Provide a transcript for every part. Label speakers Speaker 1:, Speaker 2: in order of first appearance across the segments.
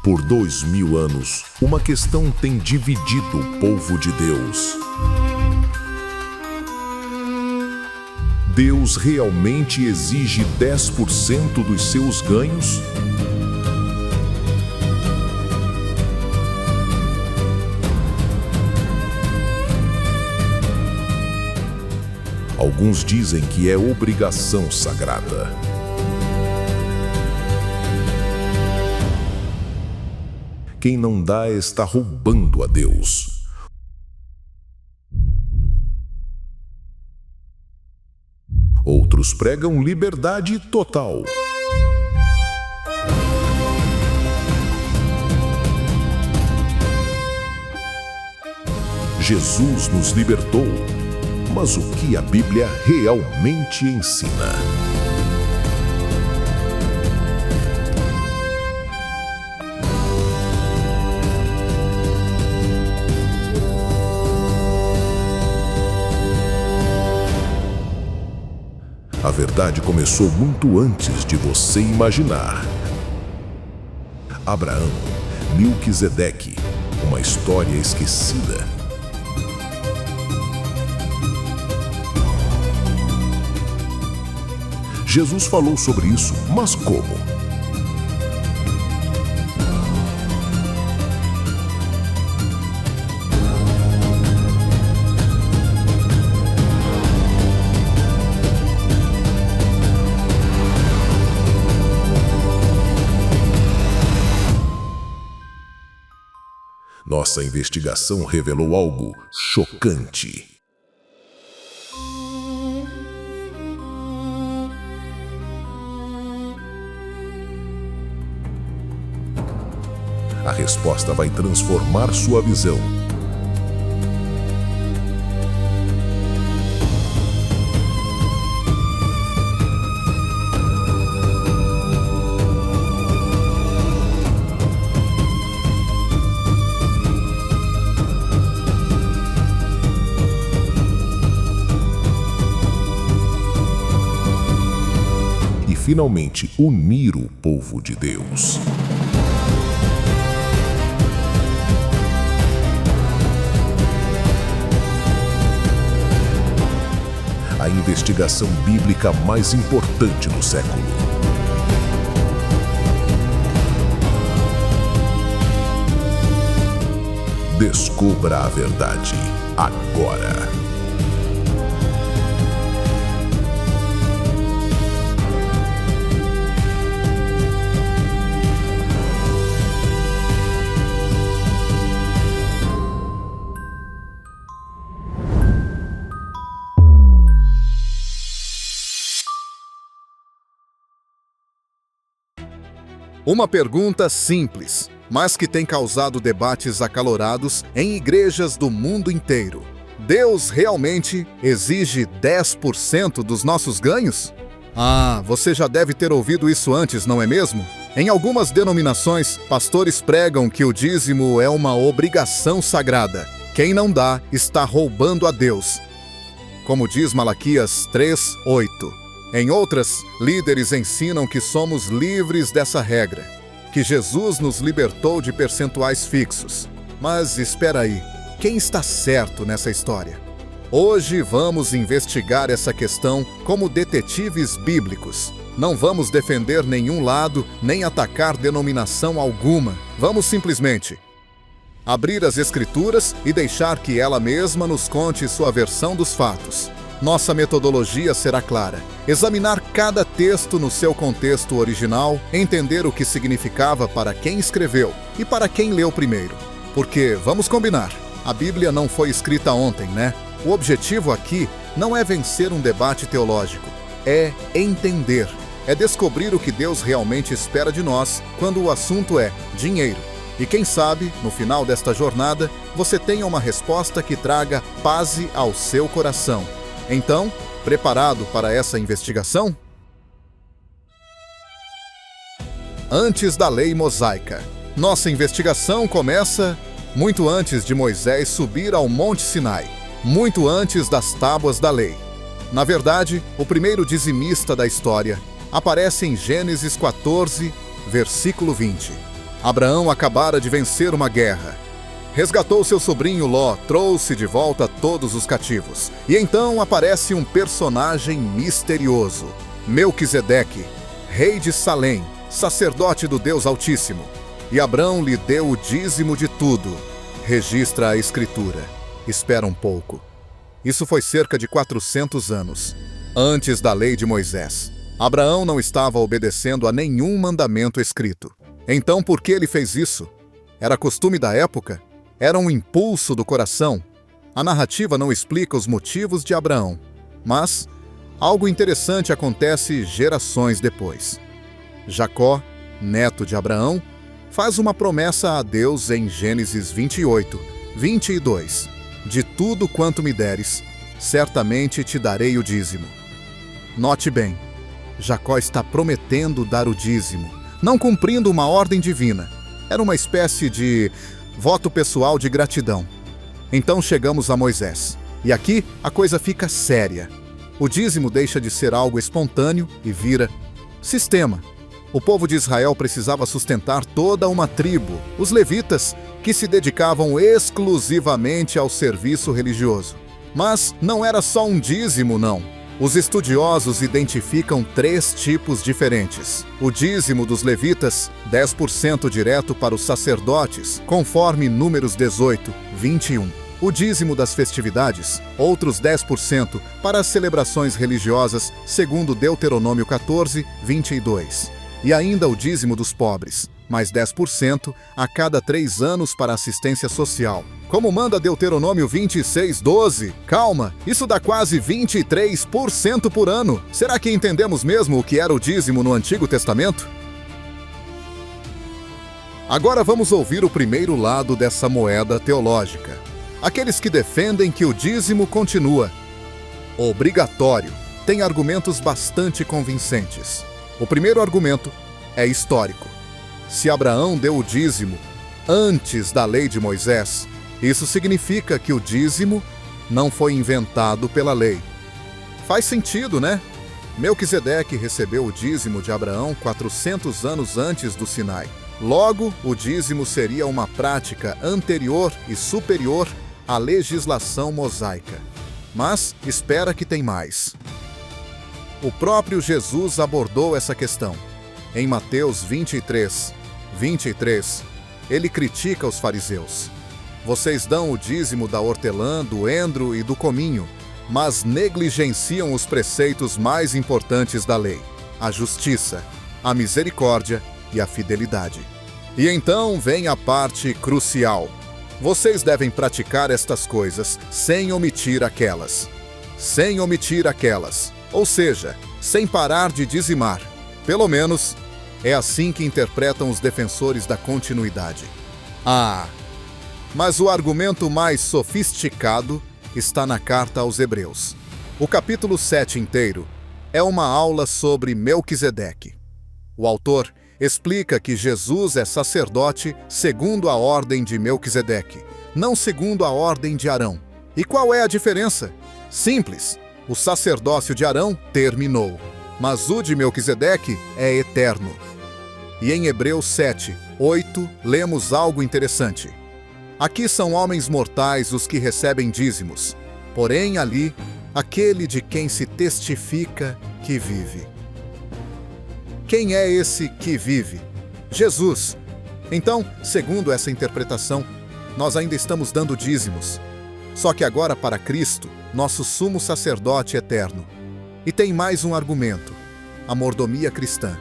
Speaker 1: Por 2000 anos, uma questão tem dividido o povo de Deus. Deus realmente exige 10% dos seus ganhos? Alguns dizem que é obrigação sagrada. Quem não dá está roubando a Deus. Outros pregam liberdade total. Jesus nos libertou, mas o que a Bíblia realmente ensina? A verdade começou muito antes de você imaginar. Abraão, Melquisedeque, uma história esquecida. Jesus falou sobre isso, mas como? Nossa investigação revelou algo chocante. A resposta vai transformar sua visão. E finalmente unir o povo de Deus. A investigação bíblica mais importante do século. Descubra a verdade agora.
Speaker 2: Uma pergunta simples, mas que tem causado debates acalorados em igrejas do mundo inteiro. Deus realmente exige 10% dos nossos ganhos? Ah, você já deve ter ouvido isso antes, não é mesmo? Em algumas denominações, pastores pregam que o dízimo é uma obrigação sagrada. Quem não dá está roubando a Deus. Como diz Malaquias 3:8. Em outras, líderes ensinam que somos livres dessa regra, que Jesus nos libertou de percentuais fixos. Mas espera aí, quem está certo nessa história? Hoje vamos investigar essa questão como detetives bíblicos. Não vamos defender nenhum lado, nem atacar denominação alguma. Vamos simplesmente abrir as Escrituras e deixar que ela mesma nos conte sua versão dos fatos. Nossa metodologia será clara. Examinar cada texto no seu contexto original, entender o que significava para quem escreveu e para quem leu primeiro. Porque, vamos combinar, a Bíblia não foi escrita ontem, né? O objetivo aqui não é vencer um debate teológico, é entender, é descobrir o que Deus realmente espera de nós quando o assunto é dinheiro. E quem sabe, no final desta jornada, você tenha uma resposta que traga paz ao seu coração. Então, preparado para essa investigação? Antes da lei mosaica. Nossa investigação começa muito antes de Moisés subir ao Monte Sinai, muito antes das tábuas da lei. Na verdade, o primeiro dizimista da história aparece em Gênesis 14, versículo 20. Abraão acabara de vencer uma guerra. Resgatou seu sobrinho Ló, trouxe de volta todos os cativos. E então aparece um personagem misterioso, Melquisedeque, rei de Salém, sacerdote do Deus Altíssimo. E Abraão lhe deu o dízimo de tudo. Registra a Escritura. Espera um pouco. Isso foi cerca de 400 anos, antes da lei de Moisés. Abraão não estava obedecendo a nenhum mandamento escrito. Então por que ele fez isso? Era costume da época? Era um impulso do coração? A narrativa não explica os motivos de Abraão, mas algo interessante acontece gerações depois. Jacó, neto de Abraão, faz uma promessa a Deus em Gênesis 28, 22. De tudo quanto me deres, certamente te darei o dízimo. Note bem, Jacó está prometendo dar o dízimo, não cumprindo uma ordem divina. Era uma espécie de voto pessoal de gratidão. Então chegamos a Moisés. E aqui a coisa fica séria. O dízimo deixa de ser algo espontâneo e vira sistema. O povo de Israel precisava sustentar toda uma tribo, os levitas, que se dedicavam exclusivamente ao serviço religioso. Mas não era só um dízimo, não. Os estudiosos identificam 3 tipos diferentes. O dízimo dos levitas, 10% direto para os sacerdotes, conforme Números 18, 21. O dízimo das festividades, outros 10% para as celebrações religiosas, segundo Deuteronômio 14, 22. E ainda o dízimo dos pobres, mais 10% a cada 3 anos para assistência social. Como manda Deuteronômio 26, 12. Calma, isso dá quase 23% por ano. Será que entendemos mesmo o que era o dízimo no Antigo Testamento? Agora vamos ouvir o primeiro lado dessa moeda teológica. Aqueles que defendem que o dízimo continua obrigatório têm argumentos bastante convincentes. O primeiro argumento é histórico. Se Abraão deu o dízimo antes da lei de Moisés, isso significa que o dízimo não foi inventado pela lei. Faz sentido, né? Melquisedeque recebeu o dízimo de Abraão 400 anos antes do Sinai. Logo, o dízimo seria uma prática anterior e superior à legislação mosaica. Mas espera que tem mais. O próprio Jesus abordou essa questão. Em Mateus 23, 23, ele critica os fariseus. Vocês dão o dízimo da hortelã, do endro e do cominho, mas negligenciam os preceitos mais importantes da lei: a justiça, a misericórdia e a fidelidade. E então vem a parte crucial. Vocês devem praticar estas coisas sem omitir aquelas. Sem omitir aquelas. Ou seja, sem parar de dizimar. Pelo menos, é assim que interpretam os defensores da continuidade. Mas o argumento mais sofisticado está na carta aos Hebreus. O capítulo 7 inteiro é uma aula sobre Melquisedeque. O autor explica que Jesus é sacerdote segundo a ordem de Melquisedeque, não segundo a ordem de Arão. E qual é a diferença? Simples. O sacerdócio de Arão terminou, mas o de Melquisedeque é eterno. E em Hebreus 7, 8, lemos algo interessante. Aqui são homens mortais os que recebem dízimos, porém ali, aquele de quem se testifica que vive. Quem é esse que vive? Jesus. Então, segundo essa interpretação, nós ainda estamos dando dízimos. Só que agora para Cristo, nosso sumo sacerdote eterno. E tem mais um argumento: a mordomia cristã.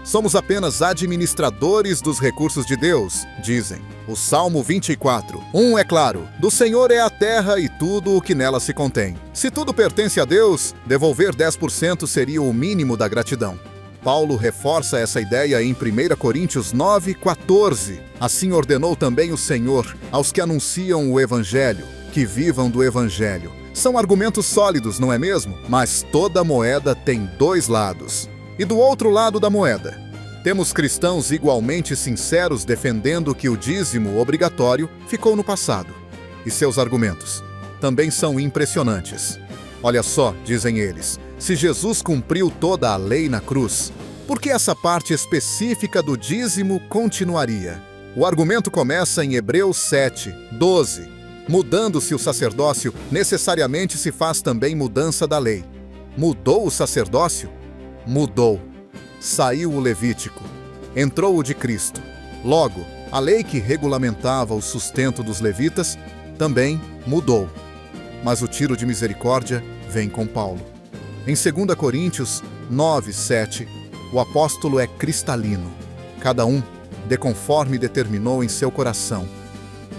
Speaker 2: Somos apenas administradores dos recursos de Deus, dizem. O Salmo 24, 1 é claro: do Senhor é a terra e tudo o que nela se contém. Se tudo pertence a Deus, devolver 10% seria o mínimo da gratidão. Paulo reforça essa ideia em 1 Coríntios 9, 14. Assim ordenou também o Senhor aos que anunciam o Evangelho, que vivam do Evangelho. São argumentos sólidos, não é mesmo? Mas toda moeda tem 2 lados. E do outro lado da moeda, temos cristãos igualmente sinceros defendendo que o dízimo obrigatório ficou no passado. E seus argumentos também são impressionantes. Olha só, dizem eles, se Jesus cumpriu toda a lei na cruz, Porque essa parte específica do dízimo continuaria. O argumento começa em Hebreus 7, 12. Mudando-se o sacerdócio, necessariamente se faz também mudança da lei. Mudou o sacerdócio? Mudou. Saiu o Levítico. Entrou o de Cristo. Logo, a lei que regulamentava o sustento dos levitas também mudou. Mas o tiro de misericórdia vem com Paulo. Em 2 Coríntios 9, 7, o apóstolo é cristalino. Cada um dê conforme determinou em seu coração,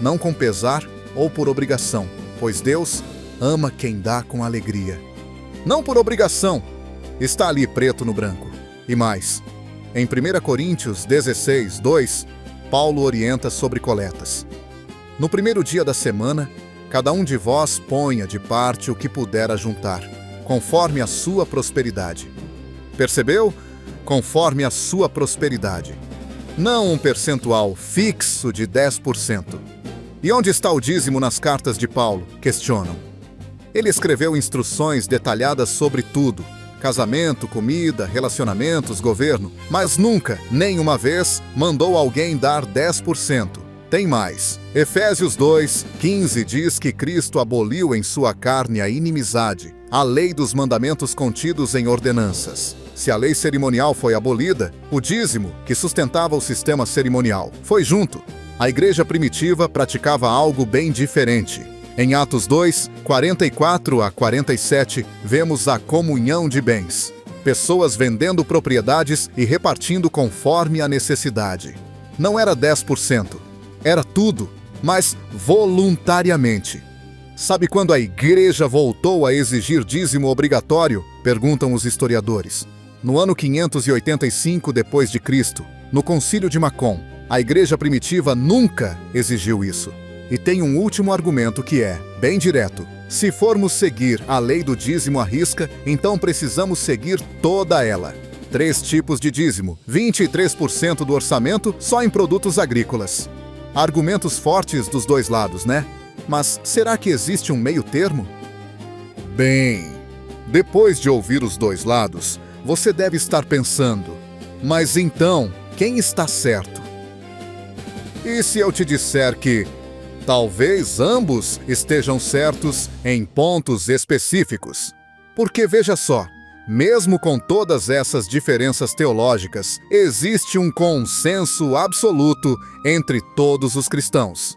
Speaker 2: não com pesar ou por obrigação, pois Deus ama quem dá com alegria. Não por obrigação, está ali preto no branco. E mais, em 1 Coríntios 16, 2, Paulo orienta sobre coletas. No primeiro dia da semana, cada um de vós ponha de parte o que puder ajuntar, conforme a sua prosperidade. Percebeu? Conforme a sua prosperidade. Não um percentual fixo de 10%. E onde está o dízimo nas cartas de Paulo? Questionam. Ele escreveu instruções detalhadas sobre tudo: casamento, comida, relacionamentos, governo, mas nunca, nem uma vez, mandou alguém dar 10%. Tem mais. Efésios 2, 15 diz que Cristo aboliu em sua carne a inimizade, a lei dos mandamentos contidos em ordenanças. Se a lei cerimonial foi abolida, o dízimo, que sustentava o sistema cerimonial, foi junto. A igreja primitiva praticava algo bem diferente. Em Atos 2, 44 a 47, vemos a comunhão de bens. Pessoas vendendo propriedades e repartindo conforme a necessidade. Não era 10%, era tudo, mas voluntariamente. Sabe quando a igreja voltou a exigir dízimo obrigatório? Perguntam os historiadores. No ano 585 d.C., no Concílio de Macon, a igreja primitiva nunca exigiu isso. E tem um último argumento que é, bem direto: se formos seguir a lei do dízimo à risca, então precisamos seguir toda ela. 3 tipos de dízimo, 23% do orçamento só em produtos agrícolas. Argumentos fortes dos dois lados, né? Mas será que existe um meio termo? Bem, depois de ouvir os dois lados, você deve estar pensando: mas então, quem está certo? E se eu te disser que talvez ambos estejam certos em pontos específicos? Porque veja só, mesmo com todas essas diferenças teológicas, existe um consenso absoluto entre todos os cristãos.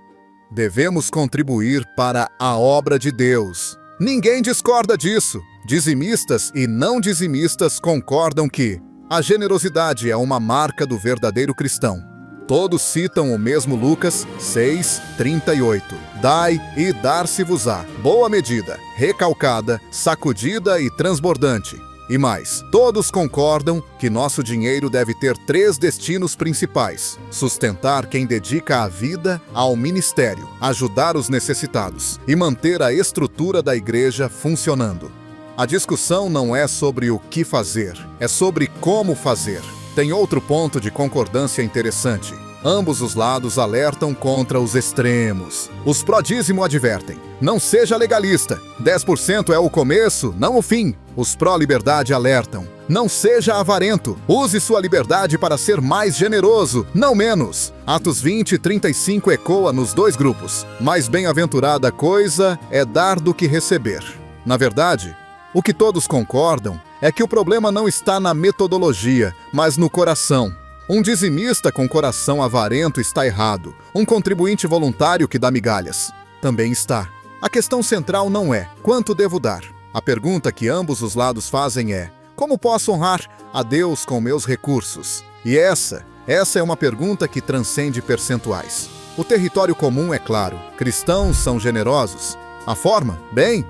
Speaker 2: Devemos contribuir para a obra de Deus. Ninguém discorda disso. Dizimistas e não dizimistas concordam que a generosidade é uma marca do verdadeiro cristão. Todos citam o mesmo Lucas 6, 38. Dai e dar-se-vos-á. Boa medida, recalcada, sacudida e transbordante. E mais, todos concordam que nosso dinheiro deve ter 3 destinos principais: sustentar quem dedica a vida ao ministério, ajudar os necessitados e manter a estrutura da igreja funcionando. A discussão não é sobre o que fazer, é sobre como fazer. Tem outro ponto de concordância interessante. Ambos os lados alertam contra os extremos. Os pró-dízimo advertem: não seja legalista. 10% é o começo, não o fim. Os pró-liberdade alertam: não seja avarento. Use sua liberdade para ser mais generoso, não menos. Atos 20, 35 ecoa nos dois grupos. Mais bem-aventurada coisa é dar do que receber. Na verdade, o que todos concordam é que o problema não está na metodologia, mas no coração. Um dizimista com coração avarento está errado. Um contribuinte voluntário que dá migalhas também está. A questão central não é quanto devo dar. A pergunta que ambos os lados fazem é: como posso honrar a Deus com meus recursos? E essa é uma pergunta que transcende percentuais. O território comum é claro: cristãos são generosos. A forma? Bem,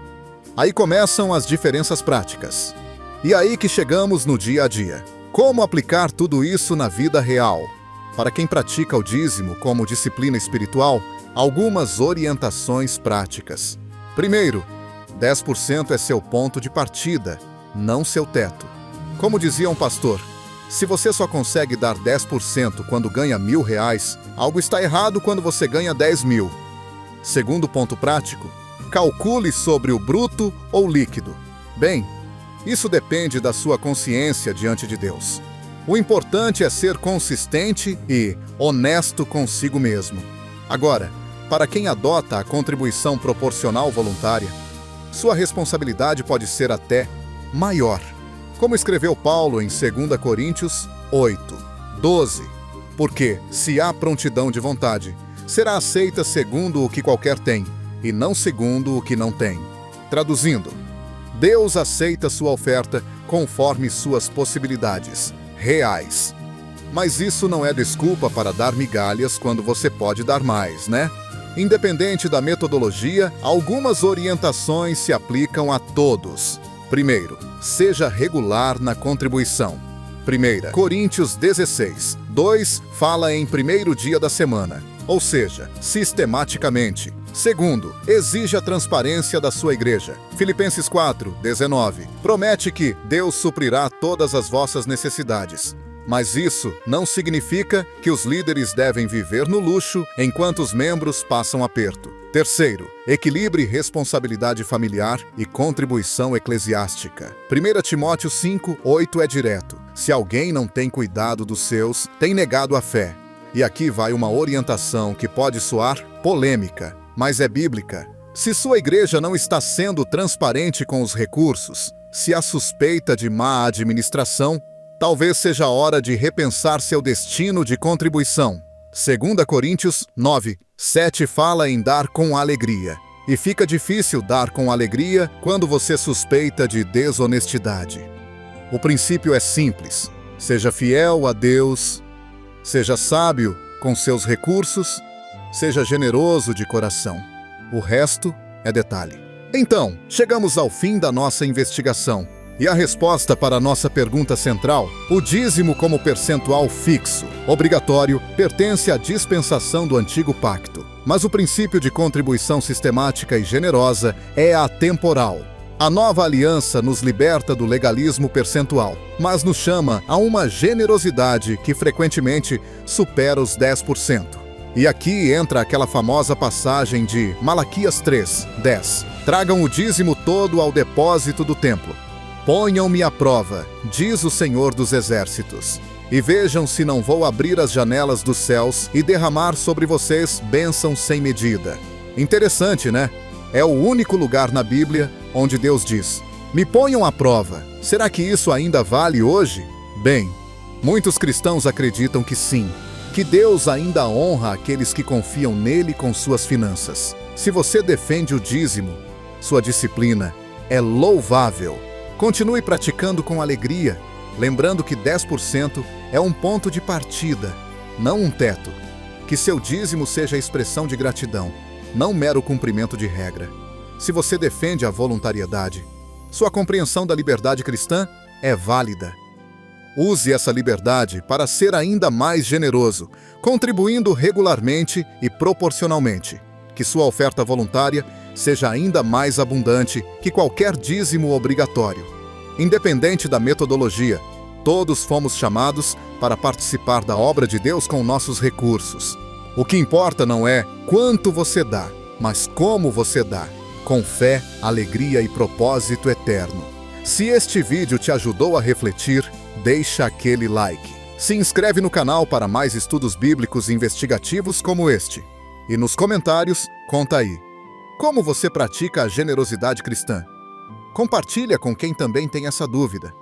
Speaker 2: aí começam as diferenças práticas. E aí que chegamos no dia a dia. Como aplicar tudo isso na vida real? Para quem pratica o dízimo como disciplina espiritual, algumas orientações práticas. Primeiro, 10% é seu ponto de partida, não seu teto. Como dizia um pastor, se você só consegue dar 10% quando ganha R$1.000, algo está errado quando você ganha 10.000. Segundo ponto prático, calcule sobre o bruto ou líquido. Bem, isso depende da sua consciência diante de Deus. O importante é ser consistente e honesto consigo mesmo. Agora, para quem adota a contribuição proporcional voluntária, sua responsabilidade pode ser até maior. Como escreveu Paulo em 2 Coríntios 8:12. Porque, se há prontidão de vontade, será aceita segundo o que qualquer tem, e não segundo o que não tem. Traduzindo, Deus aceita sua oferta conforme suas possibilidades reais. Mas isso não é desculpa para dar migalhas quando você pode dar mais, né? Independente da metodologia, algumas orientações se aplicam a todos. Primeiro, seja regular na contribuição. 1 Coríntios 16:2 fala em primeiro dia da semana, ou seja, sistematicamente. Segundo, exige a transparência da sua igreja. Filipenses 4:19 promete que Deus suprirá todas as vossas necessidades. Mas isso não significa que os líderes devem viver no luxo enquanto os membros passam aperto. Terceiro, equilibre responsabilidade familiar e contribuição eclesiástica. 1 Timóteo 5:8 é direto. Se alguém não tem cuidado dos seus, tem negado a fé. E aqui vai uma orientação que pode soar polêmica, mas é bíblica. Se sua igreja não está sendo transparente com os recursos, se há suspeita de má administração, talvez seja a hora de repensar seu destino de contribuição. 2 Coríntios 9:7 fala em dar com alegria. E fica difícil dar com alegria quando você suspeita de desonestidade. O princípio é simples. Seja fiel a Deus, seja sábio com seus recursos, seja generoso de coração. O resto é detalhe. Então, chegamos ao fim da nossa investigação. E a resposta para a nossa pergunta central, o dízimo como percentual fixo, obrigatório, pertence à dispensação do Antigo Pacto. Mas o princípio de contribuição sistemática e generosa é atemporal. A nova aliança nos liberta do legalismo percentual, mas nos chama a uma generosidade que frequentemente supera os 10%. E aqui entra aquela famosa passagem de Malaquias 3:10. Tragam o dízimo todo ao depósito do templo. Ponham-me à prova, diz o Senhor dos Exércitos, e vejam se não vou abrir as janelas dos céus e derramar sobre vocês bênçãos sem medida. Interessante, né? É o único lugar na Bíblia onde Deus diz: me ponham à prova. Será que isso ainda vale hoje? Bem, muitos cristãos acreditam que sim, que Deus ainda honra aqueles que confiam nele com suas finanças. Se você defende o dízimo, sua disciplina é louvável. Continue praticando com alegria, lembrando que 10% é um ponto de partida, não um teto. Que seu dízimo seja expressão de gratidão, não mero cumprimento de regra. Se você defende a voluntariedade, sua compreensão da liberdade cristã é válida. Use essa liberdade para ser ainda mais generoso, contribuindo regularmente e proporcionalmente. Que sua oferta voluntária seja ainda mais abundante que qualquer dízimo obrigatório. Independente da metodologia, todos fomos chamados para participar da obra de Deus com nossos recursos. O que importa não é quanto você dá, mas como você dá, com fé, alegria e propósito eterno. Se este vídeo te ajudou a refletir, deixa aquele like. Se inscreve no canal para mais estudos bíblicos investigativos como este. E nos comentários, conta aí: como você pratica a generosidade cristã? Compartilha com quem também tem essa dúvida.